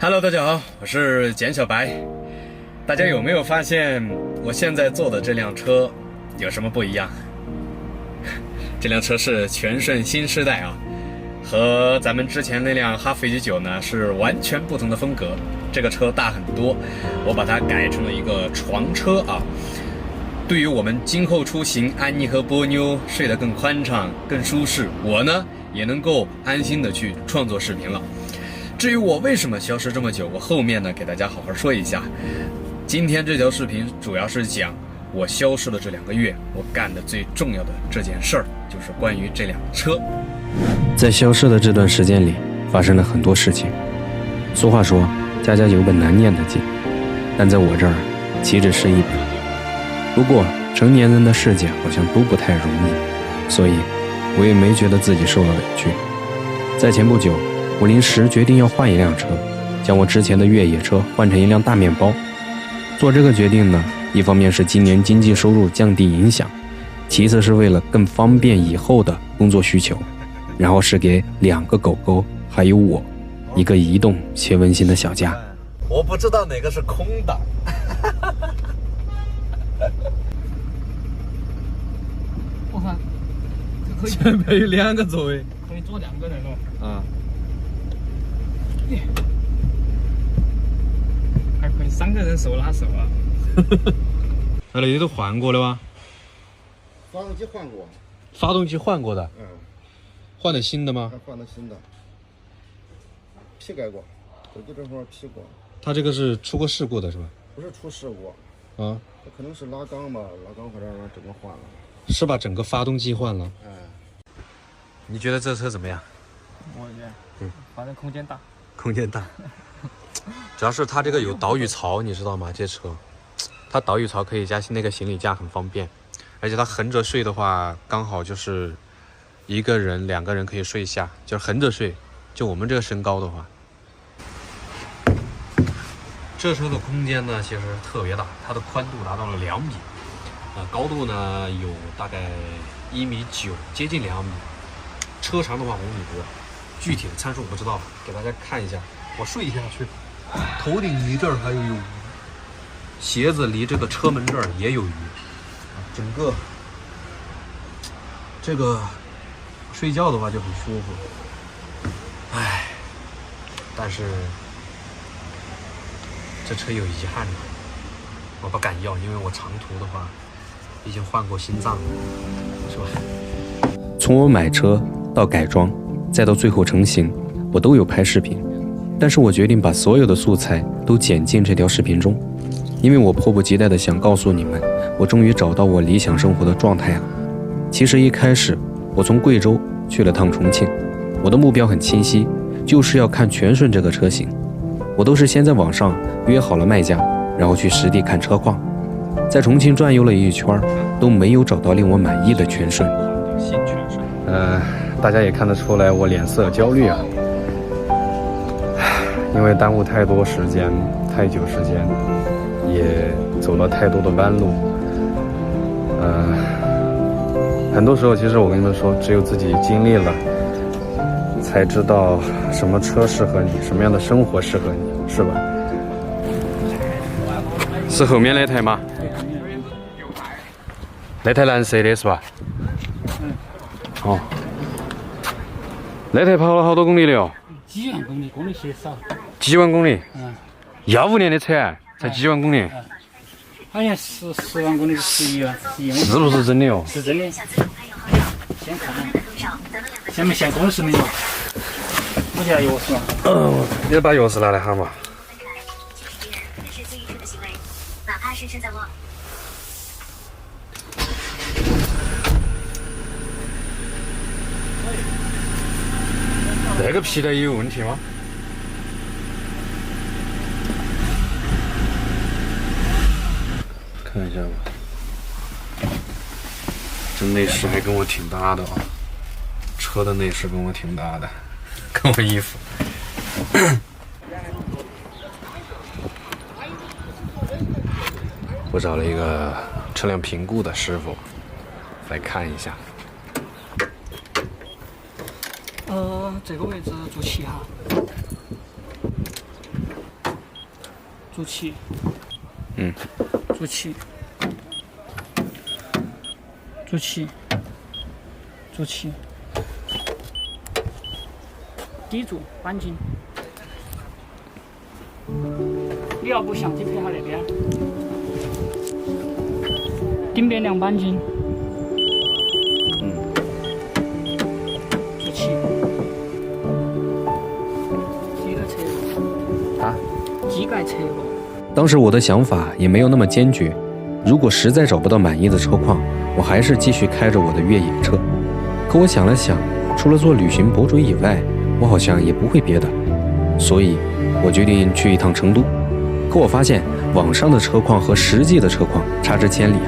Hello， 大家好，我是简小白。大家有没有发现我现在坐的这辆车有什么不一样？这辆车是全顺新时代啊，和咱们之前那辆哈弗 H9呢是完全不同的风格。这个车大很多，我把它改成了一个床车啊。对于我们今后出行，安妮和波妞睡得更宽敞、更舒适，我呢也能够安心的去创作视频了。至于我为什么消失这么久，我后面呢给大家好好说一下。今天这条视频主要是讲我消失的这2个月，我干的最重要的这件事儿，就是关于这辆车。在消失的这段时间里，发生了很多事情。俗话说，家家有本难念的经，但在我这儿，岂止是一本。不过，成年人的世界好像都不太容易，所以我也没觉得自己受了委屈。在前不久，我临时决定要换一辆车，将我之前的越野车换成一辆大面包。做这个决定呢，一方面是今年经济收入降低影响，其次是为了更方便以后的工作需求，然后是给2个狗狗还有我一个移动且温馨的小家。我不知道哪个是空档。我看可以前面有2个座位，可以坐2个人哦。啊，还可以3个人手拉手啊。那里都换过了吗？发动机换过，发动机换过的，换的新的吗？还换的新的，批改过，手机这块批过。它这个是出过事故的是吧？不是出事故，啊，这可能是拉缸吧，拉缸或者让整个换了。是把整个发动机换了。哎，你觉得这车怎么样？我觉得，反正空间大。空间大，主要是它这个有导语槽，你知道吗？这车，它导语槽可以加那个行李架，很方便。而且它横着睡的话，刚好就是1个人、2个人可以睡下，就是横着睡。就我们这个身高的话，这车的空间呢其实特别大，它的宽度达到了2米，高度呢有大概1.9米，接近2米。车长的话5米多。具体的参数我不知道，给大家看一下。我睡下去，头顶离这儿还有余，鞋子离这个车门这儿也有余，整个这个睡觉的话就很舒服。唉，但是这车有遗憾，我不敢要，因为我长途的话，毕竟换过心脏了，是吧？从我买车到改装，再到最后成型，我都有拍视频，但是我决定把所有的素材都剪进这条视频中，因为我迫不及待地想告诉你们，我终于找到我理想生活的状态了。其实一开始，我从贵州去了趟重庆，我的目标很清晰，就是要看全顺这个车型。我都是先在网上约好了卖家，然后去实地看车况，在重庆转悠了一圈，都没有找到令我满意的全顺。大家也看得出来我脸色焦虑啊，因为耽误太多时间，太久时间，也走了太多的弯路。很多时候其实我跟你们说，只有自己经历了，才知道什么车适合你，什么样的生活适合你，是吧？是后面那台吗？那台蓝色的是吧？哦。那台跑了好多公里了哟？几万公里，公里些少。几万公里？15年的车才几万公里？好像10万公里，11万，11万。是不是真的哦？是真的。先看，先没限公时没有？我家钥匙嘛。你把钥匙拿来哈嘛。那个皮带也有问题吗？看一下吧。这内饰还跟我挺搭的啊，车的内饰跟我挺搭的，跟我衣服。我找了一个车辆评估的师傅来看一下。这个位置做7哈。主气，主气，主气，主气，低住，扳紧。你要不相机配合那边，顶边两扳紧。主气。机盖侧落。当时我的想法也没有那么坚决，如果实在找不到满意的车况，我还是继续开着我的越野车。可我想了想，除了做旅行博主以外，我好像也不会别的，所以我决定去一趟成都。可我发现网上的车况和实际的车况差之千里啊！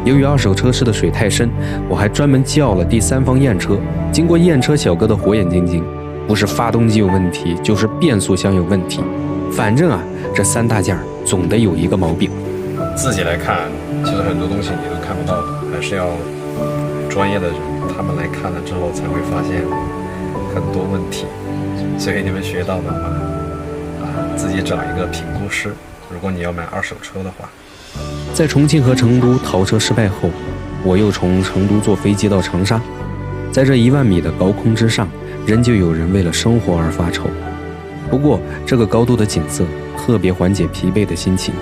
由于二手车市的水太深，我还专门叫了第三方验车。经过验车小哥的火眼金睛，不是发动机有问题，就是变速箱有问题。反正啊，这3大件总得有一个毛病。自己来看，其实很多东西你都看不到的，还是要专业的人他们来看了之后才会发现很多问题。所以你们学到的话，自己找一个评估师。如果你要买二手车的话，在重庆和成都淘车失败后，我又从成都坐飞机到长沙，在这1万米的高空之上，仍旧有人为了生活而发愁。不过这个高度的景色特别缓解疲惫的心情。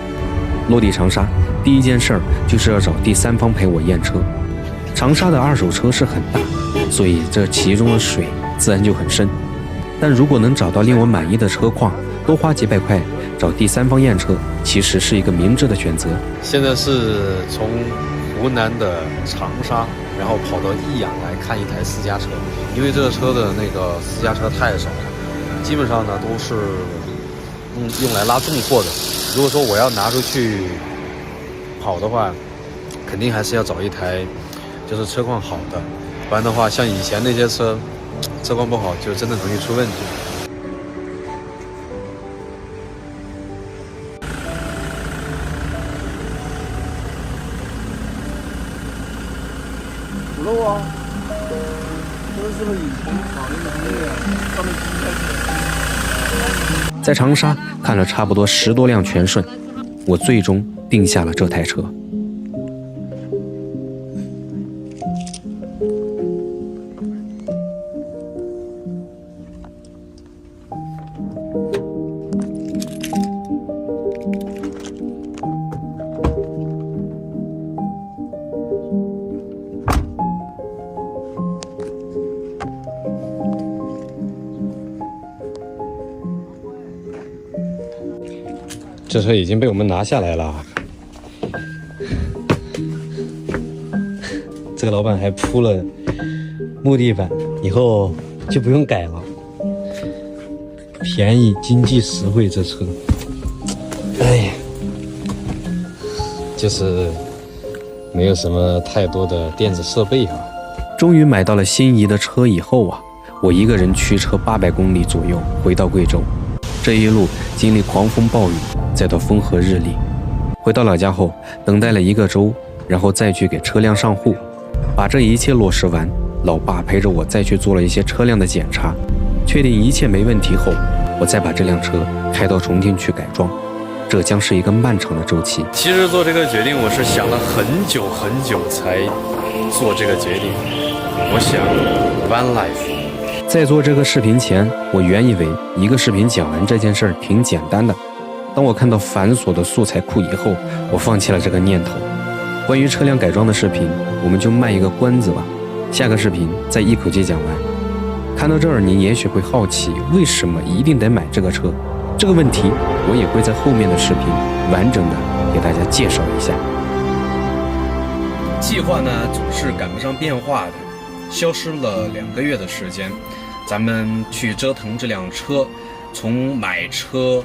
落地长沙，第一件事就是要找第三方陪我验车。长沙的二手车市很大，所以这其中的水自然就很深。但如果能找到令我满意的车况，多花几百块找第三方验车，其实是一个明智的选择。现在是从湖南的长沙，然后跑到益阳来看一台私家车，因为这个车的那个私家车太少了，基本上呢都是用来拉重货的。如果说我要拿出去跑的话，肯定还是要找一台就是车况好的，不然的话像以前那些车况不好，就真的容易出问题。不漏啊，都是以前厂里面上面在长沙看了差不多10多辆全顺，我最终定下了这台车。这车已经被我们拿下来了，这个老板还铺了木地板，以后就不用改了，便宜经济实惠。这车，哎呀，就是没有什么太多的电子设备啊。终于买到了心仪的车以后啊，我一个人驱车800公里左右回到贵州。这一路经历狂风暴雨，再到风和日丽。回到老家后，等待了1个周，然后再去给车辆上户。把这一切落实完，老爸陪着我再去做了一些车辆的检查，确定一切没问题后，我再把这辆车开到重庆去改装。这将是一个漫长的周期。其实做这个决定，我是想了很久很久才做这个决定。我想 Van Life。在做这个视频前，我原以为一个视频讲完这件事儿挺简单的。当我看到繁琐的素材库以后，我放弃了这个念头。关于车辆改装的视频，我们就卖一个关子吧，下个视频再一口气讲完。看到这儿，您也许会好奇，为什么一定得买这个车？这个问题，我也会在后面的视频完整的给大家介绍一下。计划呢，总是赶不上变化的，消失了2个月的时间。咱们去折腾这辆车，从买车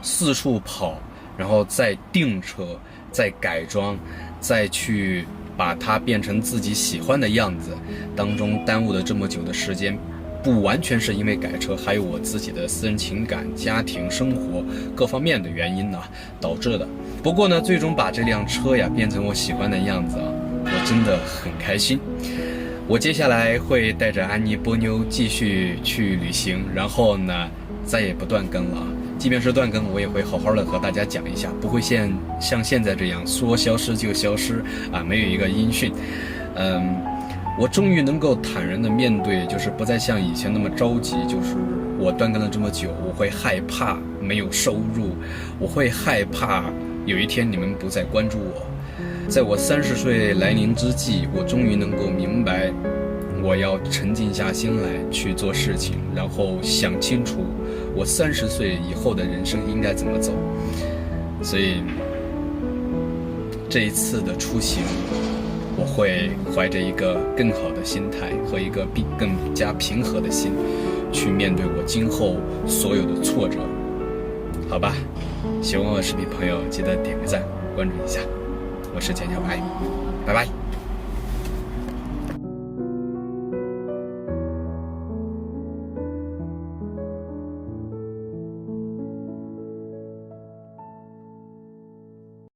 四处跑，然后再订车，再改装，再去把它变成自己喜欢的样子，当中耽误了这么久的时间，不完全是因为改车，还有我自己的私人情感、家庭生活各方面的原因呢导致的。不过呢，最终把这辆车呀变成我喜欢的样子啊，我真的很开心。我接下来会带着安妮波妞继续去旅行，然后呢再也不断更了，即便是断更，我也会好好的和大家讲一下，不会像现在这样说消失就消失啊，没有一个音讯。我终于能够坦然的面对，就是不再像以前那么着急，就是我断更了这么久，我会害怕没有收入，我会害怕有一天你们不再关注我。在我30岁来临之际，我终于能够明白，我要沉静下心来去做事情，然后想清楚我30岁以后的人生应该怎么走。所以这一次的出行，我会怀着一个更好的心态和一个更加平和的心去面对我今后所有的挫折，好吧？喜欢我的视频朋友记得点个赞，关注一下。我是简小白，拜拜。